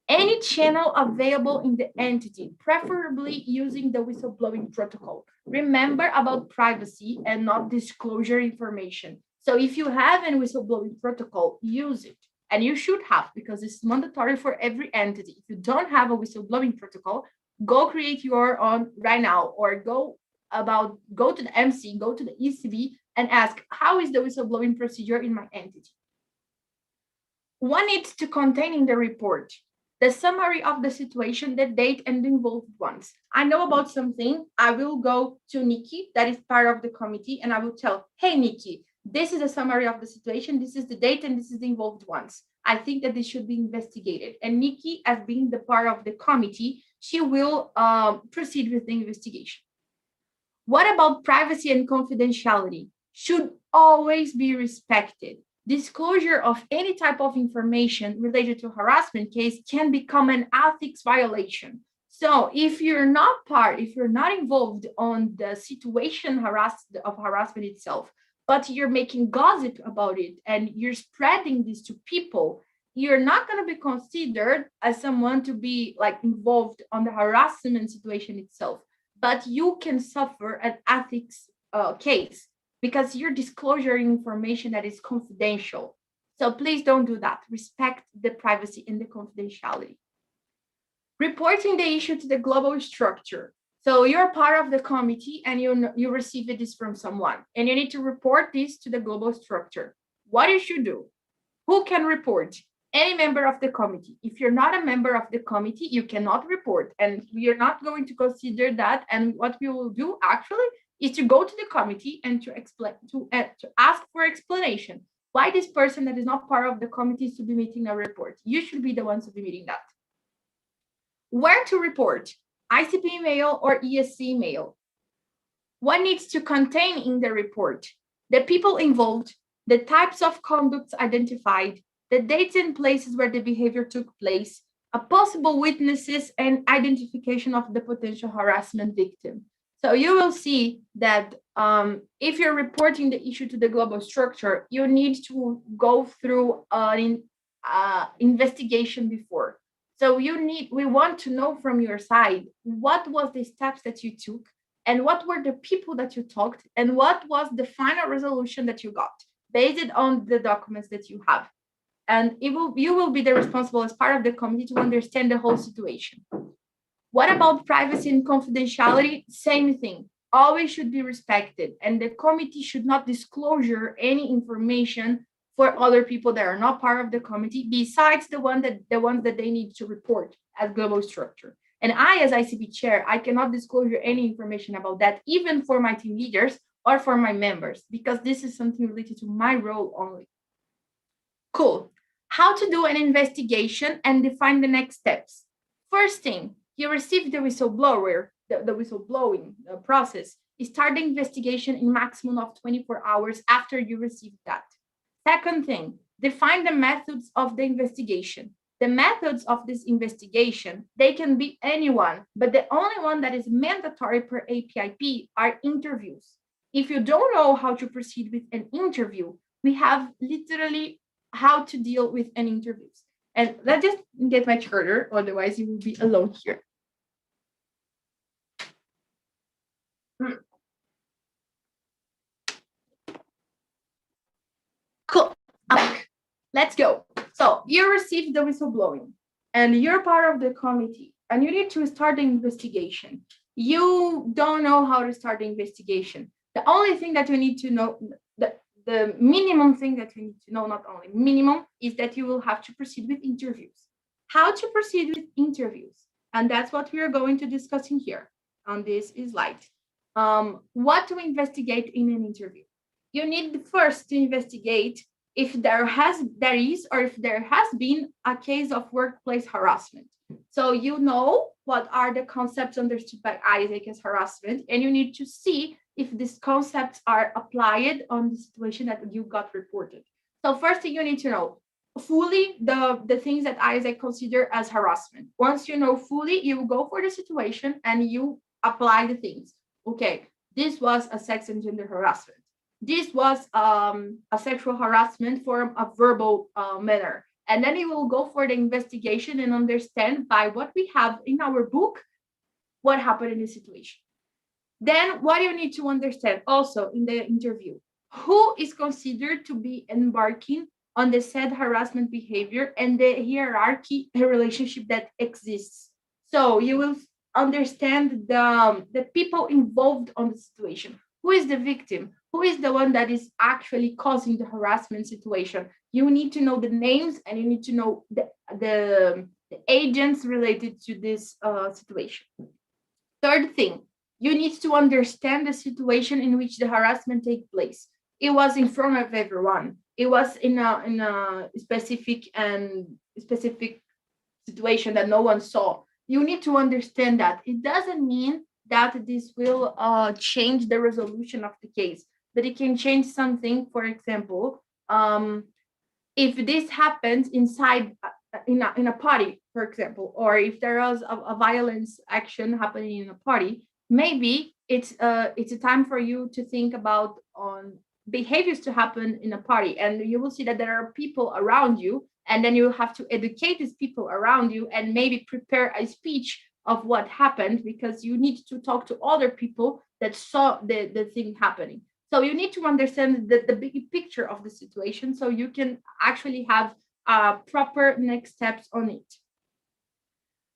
Any channel available in the entity, preferably using the whistleblowing protocol. Remember about privacy and not disclosure information. So if you have a whistleblowing protocol, use it. And you should have, because it's mandatory for every entity. If you don't have a whistleblowing protocol, go create your own right now, or go to the MC, go to the ECB and ask, how is the whistleblowing procedure in my entity? One needs to contain in the report the summary of the situation, the date, and the involved ones. I know about something, I will go to Nikki, that is part of the committee, and I will tell, hey, Nikki, this is a summary of the situation, this is the date, and this is the involved ones. I think that this should be investigated. And Nikki, as being the part of the committee, she will proceed with the investigation. What about privacy and confidentiality? Should always be respected. Disclosure of any type of information related to harassment case can become an ethics violation. So if you're not involved on the situation of harassment itself, but you're making gossip about it and you're spreading this to people, you're not going to be considered as someone to be involved on the harassment situation itself, but you can suffer an ethics case because you're disclosing information that is confidential. So please don't do that. Respect the privacy and the confidentiality. Reporting the issue to the global structure. So you're part of the committee and you received this from someone and you need to report this to the global structure. What you should do? Who can report? Any member of the committee. If you're not a member of the committee, you cannot report, and we are not going to consider that. And what we will do actually is to go to the committee and to ask for explanation. Why this person that is not part of the committee is submitting a report? You should be the one submitting that. Where to report? ICP mail or ESC mail. What needs to contain in the report? The people involved, the types of conducts identified, the dates and places where the behavior took place, a possible witnesses, and identification of the potential harassment victim. So you will see that if you're reporting the issue to the global structure, you need to go through an investigation before. So we want to know from your side, what was the steps that you took, and what were the people that you talked, and what was the final resolution that you got based on the documents that you have. And you will be the responsible as part of the committee to understand the whole situation. What about privacy and confidentiality? Same thing. Always should be respected, and the committee should not disclose any information for other people that are not part of the committee, besides the ones that they need to report as global structure. And I, as ICB chair, I cannot disclose any information about that, even for my team leaders or for my members, because this is something related to my role only. Cool. How to do an investigation and define the next steps. First thing, you receive the whistleblower, the whistleblowing process. Start the investigation in maximum of 24 hours after you receive that. Second thing, define the methods of the investigation. The methods of this investigation, they can be anyone, but the only one that is mandatory per APIP are interviews. If you don't know how to proceed with an interview, we have literally how to deal with an interviews. And let's just get my charter, otherwise you will be alone here. Cool. Let's go. So you received the whistleblowing and you're part of the committee and you need to start the investigation. You don't know how to start the investigation. The only thing that you need to know, the minimum thing that you need to know, not only minimum, is that you will have to proceed with interviews. How to proceed with interviews? And that's what we are going to discuss in here on this slide. What to investigate in an interview? You need first to investigate if there is or if there has been a case of workplace harassment. So you know what are the concepts understood by ISAC as harassment, and you need to see if these concepts are applied on the situation that you got reported. So first thing you need to know fully the things that ISAC consider as harassment. Once you know fully, you will go for the situation and you apply the things. Okay, this was a sex and gender harassment. This was a sexual harassment from a verbal manner. And then you will go for the investigation and understand by what we have in our book, what happened in the situation. Then what you need to understand also in the interview, who is considered to be embarking on the said harassment behavior and the hierarchy relationship that exists. So you will understand the people involved on the situation. Who is the victim? Who is the one that is actually causing the harassment situation? You need to know the names and you need to know the agents related to this situation. Third thing, you need to understand the situation in which the harassment takes place. It was in front of everyone. It was in a specific situation that no one saw. You need to understand that. It doesn't mean that this will change the resolution of the case, but it can change something. For example, if this happens inside in a party, for example, or if there was a violence action happening in a party, maybe it's a time for you to think about on behaviors to happen in a party, and you will see that there are people around you, and then you have to educate these people around you and maybe prepare a speech of what happened, because you need to talk to other people that saw the thing happening. So you need to understand the big picture of the situation so you can actually have proper next steps on it.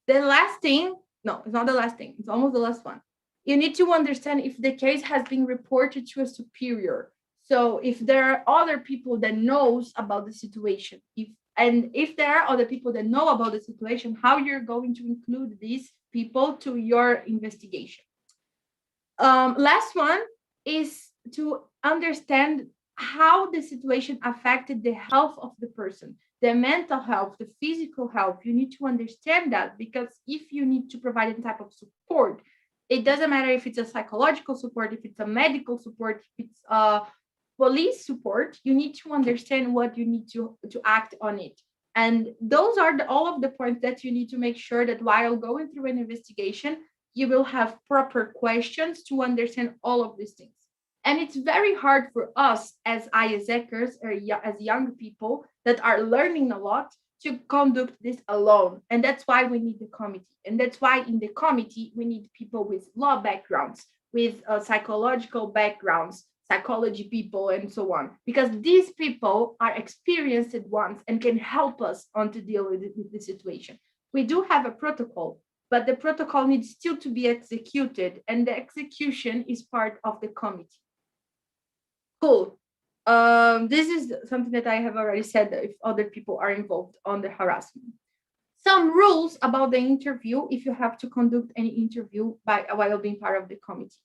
The last thing, no, it's not the last thing, it's almost the last one. You need to understand if the case has been reported to a superior. So if there are other people that knows about the situation, if there are other people that know about the situation, how you're going to include these people to your investigation. Last one is to understand how the situation affected the health of the person, the mental health, the physical health. You need to understand that, because if you need to provide any type of support, it doesn't matter if it's a psychological support, if it's a medical support, if it's a police support, you need to understand what you need to act on it. And those are all of the points that you need to make sure that while going through an investigation, you will have proper questions to understand all of these things. And it's very hard for us as ISECers or as young people that are learning a lot to conduct this alone. And that's why we need the committee. And that's why in the committee, we need people with law backgrounds, with psychological backgrounds, psychology people, and so on, because these people are experienced ones and can help us on to deal with the situation. We do have a protocol, but the protocol needs still to be executed, and the execution is part of the committee. Cool. This is something that I have already said if other people are involved on the harassment. Some rules about the interview if you have to conduct any interview while being part of the committee.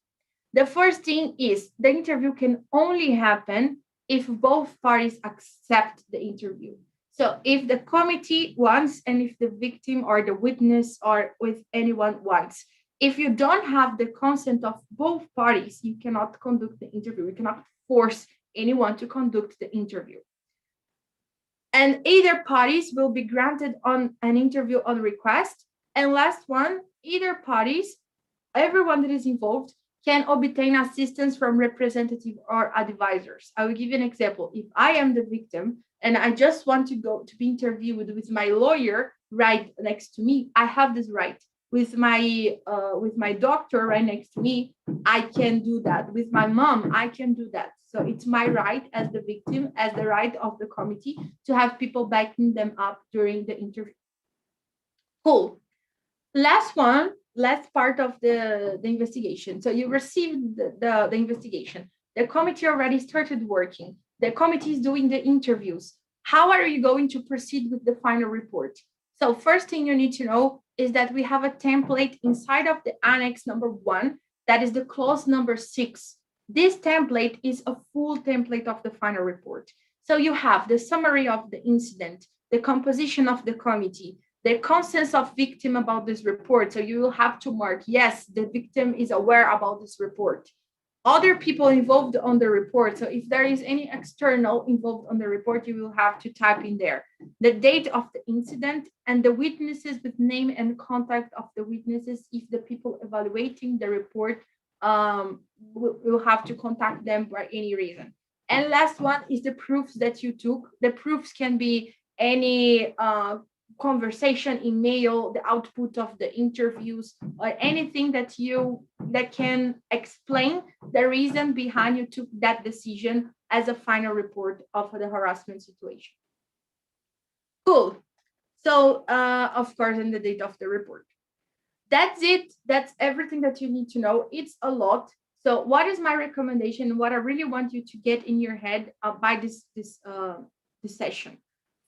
The first thing is the interview can only happen if both parties accept the interview. So if the committee wants, and if the victim or the witness or with anyone wants, if you don't have the consent of both parties, you cannot conduct the interview. You cannot force anyone to conduct the interview. And either parties will be granted on an interview on request. And last one, either parties, everyone that is involved, can obtain assistance from representative or advisors. I will give you an example. If I am the victim and I just want to go to be interviewed with my lawyer right next to me, I have this right. With my doctor right next to me, I can do that. With my mom, I can do that. So it's my right as the victim, as the right of the committee, to have people backing them up during the interview. Cool. Last part of the investigation. So you received the investigation. The committee already started working. The committee is doing the interviews. How are you going to proceed with the final report? So first thing you need to know is that we have a template inside of the annex number 1, that is the clause number 6. This template is a full template of the final report. So you have the summary of the incident, the composition of the committee, the consent of victim about this report. So you will have to mark, yes, the victim is aware about this report. Other people involved on the report. So if there is any external involved on the report, you will have to type in there the date of the incident and the witnesses with name and contact of the witnesses. If the people evaluating the report will have to contact them for any reason. And last one is the proofs that you took. The proofs can be any conversation, email, the output of the interviews, or anything that can explain the reason behind you took that decision as a final report of the harassment situation. Cool. So of course, in the date of the report. That's it. That's everything that you need to know. It's a lot. So what is my recommendation? What I really want you to get in your head by this session.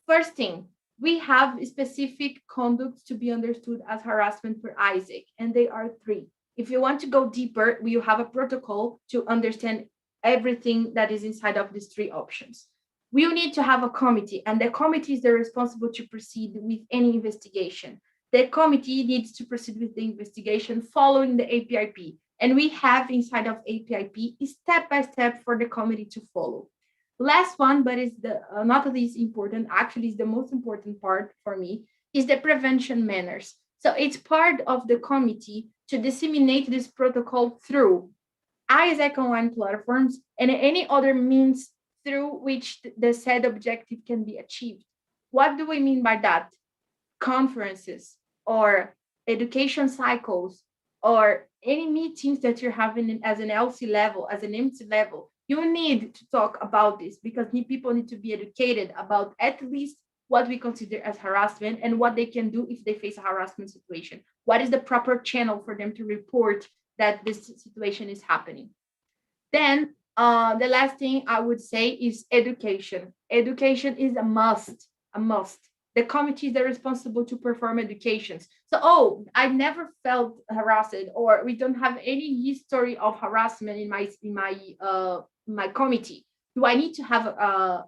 First thing, we have specific conducts to be understood as harassment for Isaac, and they are 3. If you want to go deeper, we have a protocol to understand everything that is inside of these 3 options. We need to have a committee, and the committee is responsible to proceed with any investigation. The committee needs to proceed with the investigation following the APIP, and we have inside of APIP step-by-step for the committee to follow. Last one, but is not least important, actually is the most important part for me, is the prevention manners. So it's part of the committee to disseminate this protocol through Isaac online platforms and any other means through which the said objective can be achieved. What do we mean by that? Conferences or education cycles or any meetings that you're having as an LC level, as an MC level. You need to talk about this because people need to be educated about at least what we consider as harassment and what they can do if they face a harassment situation. What is the proper channel for them to report that this situation is happening? Then the last thing I would say is education. Education is a must, a must. The committees are responsible to perform educations. So, I never felt harassed, or we don't have any history of harassment in my committee. Do I need to have a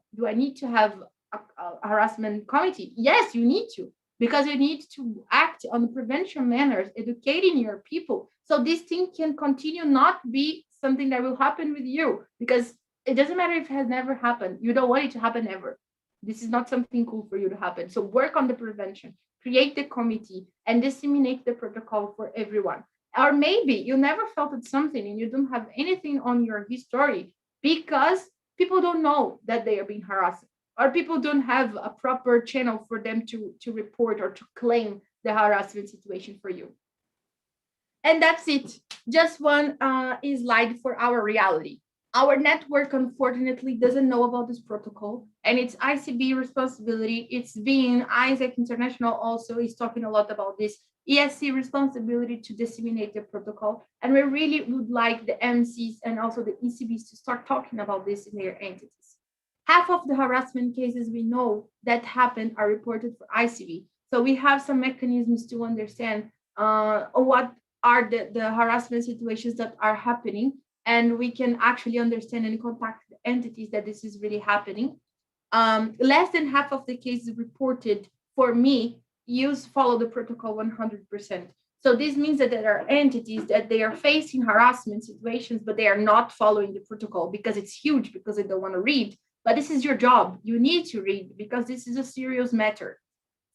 harassment committee? Yes, you need to, because you need to act on prevention manners, educating your people, so this thing can continue, not be something that will happen with you, because it doesn't matter if it has never happened. You don't want it to happen ever. This is not something cool for you to happen. So work on the prevention, create the committee, and disseminate the protocol for everyone. Or maybe you never felt something and you don't have anything on your history because people don't know that they are being harassed. or people don't have a proper channel for them to report or to claim the harassment situation for you. And that's it. Just one slide for our reality. Our network, unfortunately, doesn't know about this protocol, and it's ICB responsibility. It's being ISAC International also is talking a lot about this. ESC responsibility to disseminate the protocol. And we really would like the MCs and also the ECBs to start talking about this in their entities. Half of the harassment cases we know that happen are reported for ICB. So we have some mechanisms to understand what are the harassment situations that are happening, and we can actually understand and contact the entities that this is really happening. Less than half of the cases reported for me follow the protocol 100%. So this means that there are entities that they are facing harassment situations, but they are not following the protocol because it's huge, because they don't want to read. But this is your job. You need to read because this is a serious matter.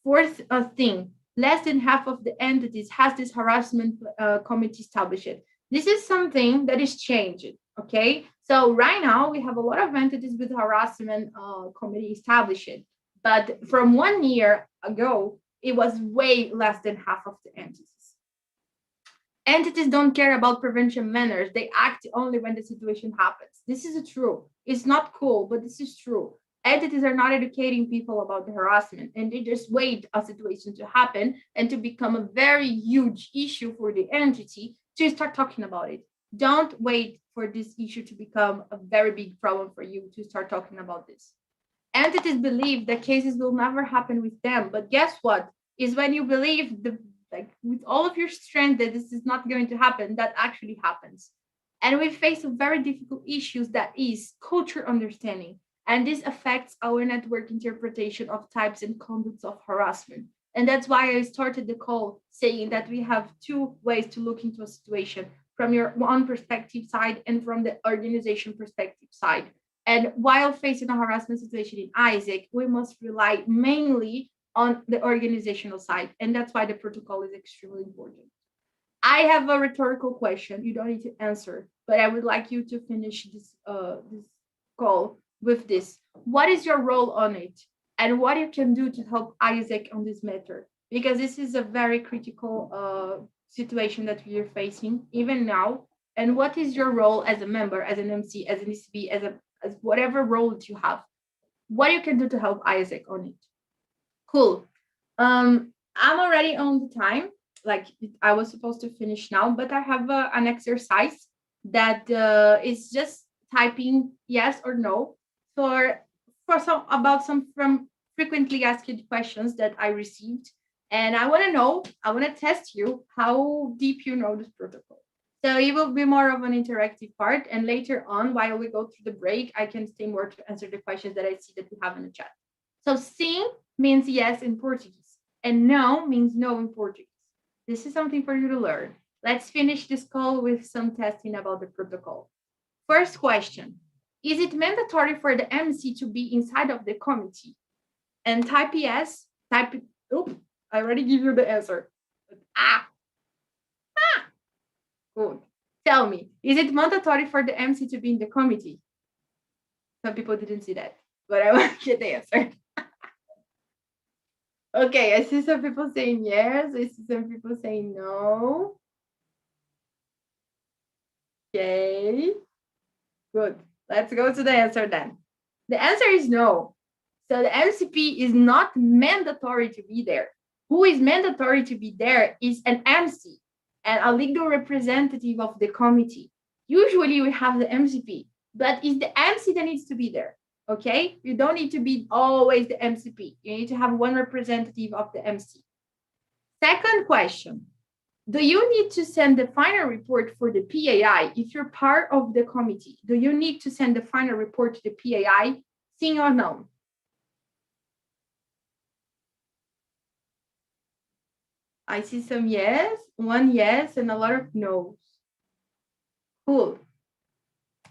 Fourth thing, less than half of the entities has this harassment committee established. This is something that is changing, okay? So right now we have a lot of entities with harassment committee established, but from 1 year ago, it was way less than half of the entities. Entities don't care about prevention measures. They act only when the situation happens. This is true. It's not cool, but this is true. Entities are not educating people about the harassment, and they just wait a situation to happen and to become a very huge issue for the entity to start talking about it. Don't wait for this issue to become a very big problem for you to start talking about this. Entities believe that cases will never happen with them, but guess what? Is when you believe with all of your strength that this is not going to happen, that actually happens. And we face a very difficult issue that is culture understanding. And this affects our network interpretation of types and conducts of harassment. And that's why I started the call saying that we have two ways to look into a situation, from your own perspective side and from the organization perspective side. And while facing a harassment situation in ISAC, we must rely mainly on the organizational side. And that's why the protocol is extremely important. I have a rhetorical question. You don't need to answer, but I would like you to finish this call with this. What is your role on it? And what you can do to help ISAC on this matter? Because this is a very critical situation that we are facing even now. And what is your role as a member, as an MC, as an ECB, as whatever role that you have? What you can do to help ISAC on it? Cool. I'm already on the time. Like I was supposed to finish now, but I have an exercise that is just typing yes or no for some from frequently asked questions that I received. And I want to test you how deep you know this protocol. So it will be more of an interactive part. And later on, while we go through the break, I can stay more to answer the questions that I see that we have in the chat. So sim means yes in Portuguese, and no means no in Portuguese. This is something for you to learn. Let's finish this call with some testing about the protocol. First question, is it mandatory for the MC to be inside of the committee? And type yes, oops, I already give you the answer. Good. Tell me, is it mandatory for the MC to be in the committee? Some people didn't see that, but I want to get the answer. Okay, I see some people saying yes. I see some people saying no. Okay, good. Let's go to the answer then. The answer is no. So the MCP is not mandatory to be there. Who is mandatory to be there is an MC and a legal representative of the committee. Usually we have the MCP, but it's the MC that needs to be there. Okay, you don't need to be always the MCP. You need to have one representative of the MC. Second question, do you need to send the final report for the PAI if you're part of the committee? Do you need to send the final report to the PAI? Sim or no? I see some yes, one yes, and a lot of no's. Cool.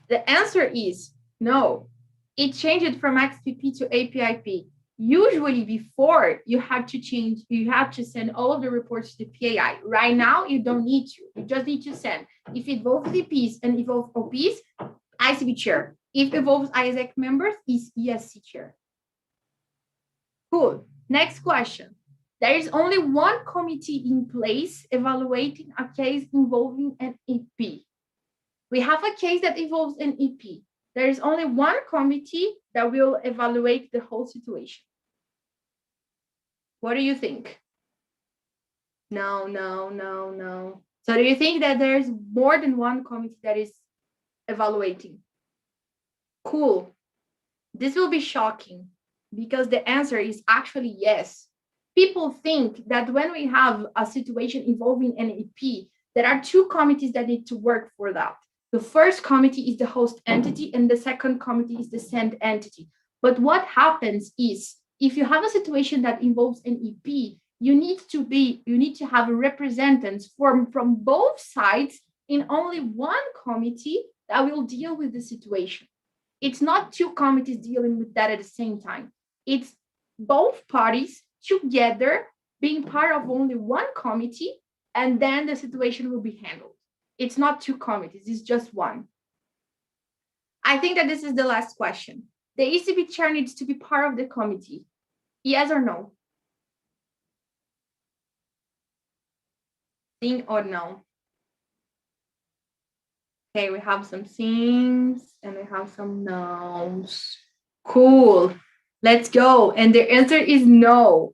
The answer is no. It changed from XPP to APIP. Usually before you had to send all of the reports to the PAI. Right now, you don't need to. You just need to send. If it involves DPs and involves OPs, ICB chair. If it involves ISAC members, is ESC chair. Cool. Next question. There is only one committee in place evaluating a case involving an EP. We have a case that involves an EP. There is only one committee that will evaluate the whole situation. What do you think? No, no, no, no. So do you think that there's more than one committee that is evaluating? Cool. This will be shocking because the answer is actually yes. People think that when we have a situation involving an EP, there are two committees that need to work for that. The first committee is the host entity and the second committee is the send entity. But what happens is if you have a situation that involves an EP, you need to have representatives from both sides in only one committee that will deal with the situation. It's not two committees dealing with that at the same time. It's both parties together being part of only one committee, and then the situation will be handled. It's not two committees, it's just one. I think that this is the last question. The ECB chair needs to be part of the committee. Yes or no? Sim or no? Okay, we have some sims and we have some no's. Cool. Let's go. And the answer is no.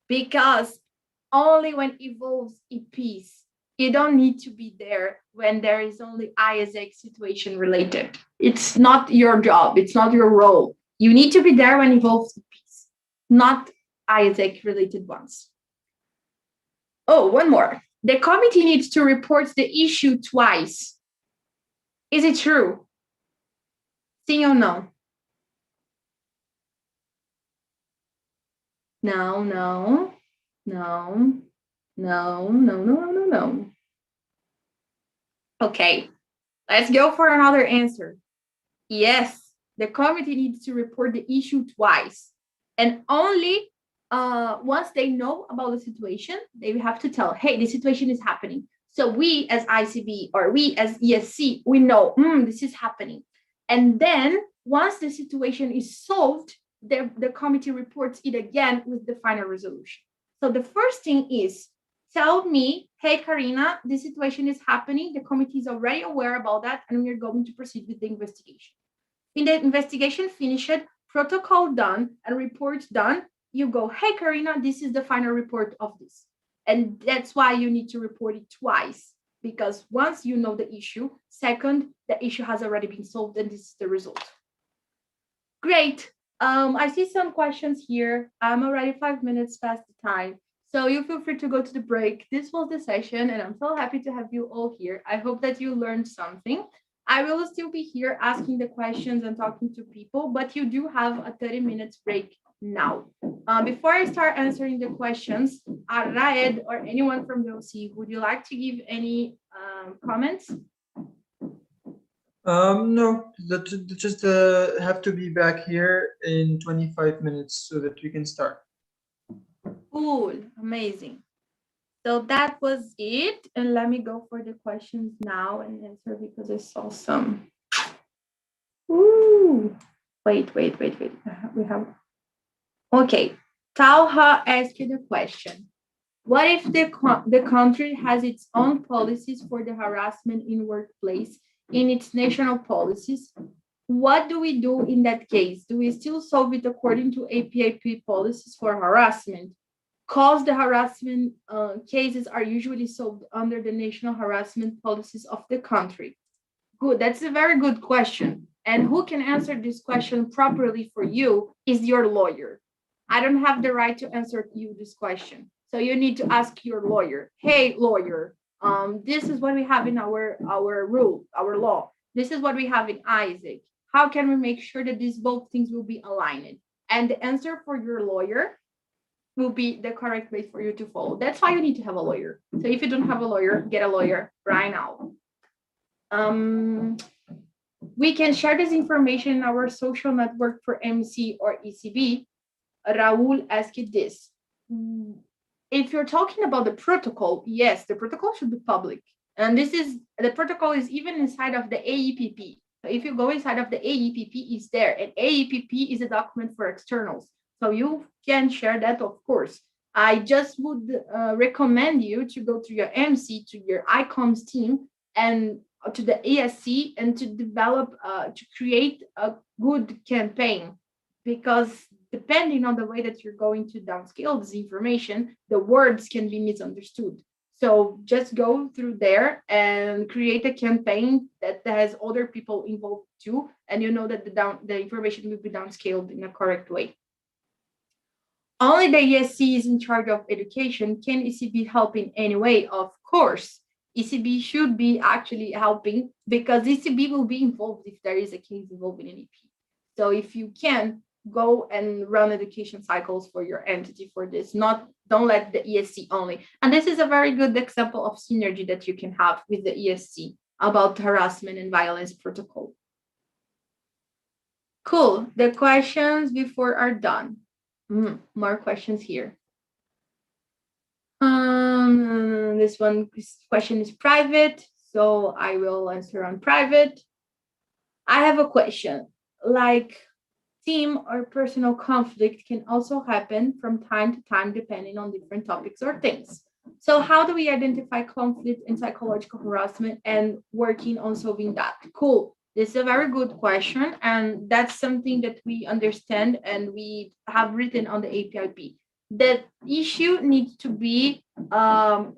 Because only when it involves EPs, you don't need to be there when there is only ISX situation related. It's not your job. It's not your role. You need to be there when it involves EPs, not ISX related ones. Oh, one more. The committee needs to report the issue twice. Is it true? Sim or no? No, no, no, no, no, no, no, no. Okay, let's go for another answer. Yes, the committee needs to report the issue twice. And only once they know about the situation, they have to tell, hey, the situation is happening. So we as ICB or we as ESC, we know this is happening. And then once the situation is solved, the committee reports it again with the final resolution. So the first thing is tell me, hey, Karina, this situation is happening. The committee is already aware about that, and we're going to proceed with the investigation. In the investigation finished, protocol done, and report done, you go, hey, Karina, this is the final report of this. And that's why you need to report it twice, because once you know the issue, second, the issue has already been solved, and this is the result. Great. I see some questions here. I'm already 5 minutes past the time. So you feel free to go to the break. This was the session, and I'm so happy to have you all here. I hope that you learned something. I will still be here asking the questions and talking to people, but you do have a 30 minutes break now. Before I start answering the questions, Raed or anyone from the OC, would you like to give any comments? No, just have to be back here in 25 minutes so that we can start. Cool, amazing. So that was it. And let me go for the questions now and answer because I saw some. Ooh, wait. We have. Okay, Talha asked you the question. What if the country has its own policies for the harassment in workplace in its national policies? What do we do in that case? Do we still solve it according to APIP policies for harassment? Because the harassment cases are usually solved under the national harassment policies of the country. Good, that's a very good question. And who can answer this question properly for you is your lawyer. I don't have the right to answer you this question. So you need to ask your lawyer. Hey, lawyer, this is what we have in our rule, our law. This is what we have in Isaac. How can we make sure that these both things will be aligned? And the answer for your lawyer will be the correct way for you to follow. That's why you need to have a lawyer. So if you don't have a lawyer, get a lawyer right now. We can share this information in our social network for MC or ECB. Raul asked this. If you're talking about the protocol, yes, the protocol should be public. And the protocol is even inside of the AEPP. So if you go inside of the AEPP, it's there. And AEPP is a document for externals. So you can share that, of course. I just would recommend you to go to your MC, to your ICOMS team, and to the ESC, and to develop, to create a good campaign. Because depending on the way that you're going to downscale this information, the words can be misunderstood. So just go through there and create a campaign that has other people involved too, and you know that the information will be downscaled in a correct way. Only the ESC is in charge of education. Can ECB help in any way? Of course, ECB should be actually helping, because ECB will be involved if there is a case involving an EP. So if you can, go and run education cycles for your entity for this. Don't let the ESC only. And this is a very good example of synergy that you can have with the ESC about harassment and violence protocol. Cool. The questions before are done. More questions here. This question is private, so I will answer on private. I have a question. Like, team or personal conflict can also happen from time to time depending on different topics or things. So how do we identify conflict and psychological harassment and working on solving that? Cool. This is a very good question, and that's something that we understand and we have written on the APIP. That issue needs to be happen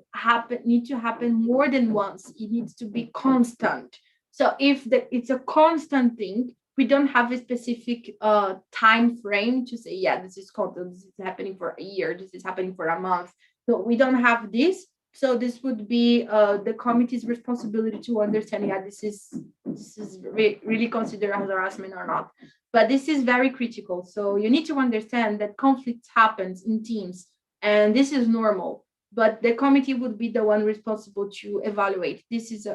more than once. It needs to be constant. So if it's a constant thing, we don't have a specific time frame to say, yeah, this is constant, this is happening for a year, this is happening for a month. So we don't have this. So this would be the committee's responsibility to understand, yeah, this is really considered as harassment or not. But this is very critical. So you need to understand that conflict happens in teams, and this is normal. But the committee would be the one responsible to evaluate. This is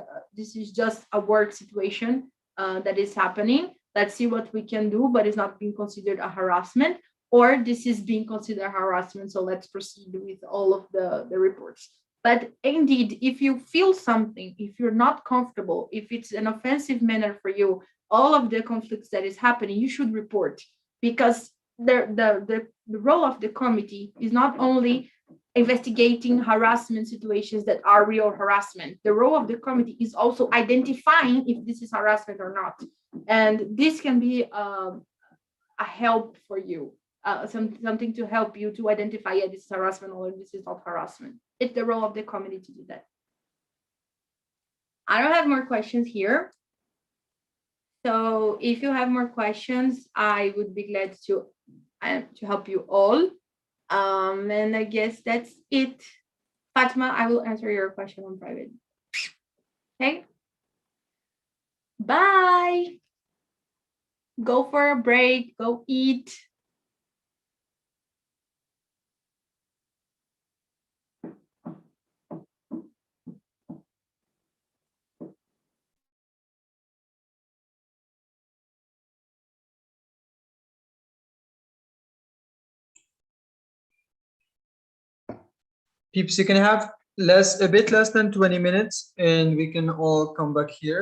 just a work situation that is happening. Let's see what we can do, but it's not being considered a harassment, or this is being considered harassment. So let's proceed with all of the reports. But indeed, if you feel something, if you're not comfortable, if it's an offensive manner for you, all of the conflicts that is happening, you should report, because the role of the committee is not only investigating harassment situations that are real harassment. The role of the committee is also identifying if this is harassment or not. And this can be a help for you, something to help you to identify, yeah, this is harassment or this is not harassment. It's the role of the committee to do that. I don't have more questions here. So if you have more questions, I would be glad to help you all. And I guess that's it. Fatma, I will answer your question on private. Okay. Bye. Go for a break. Go eat. Peeps, you can have a bit less than 20 minutes and we can all come back here.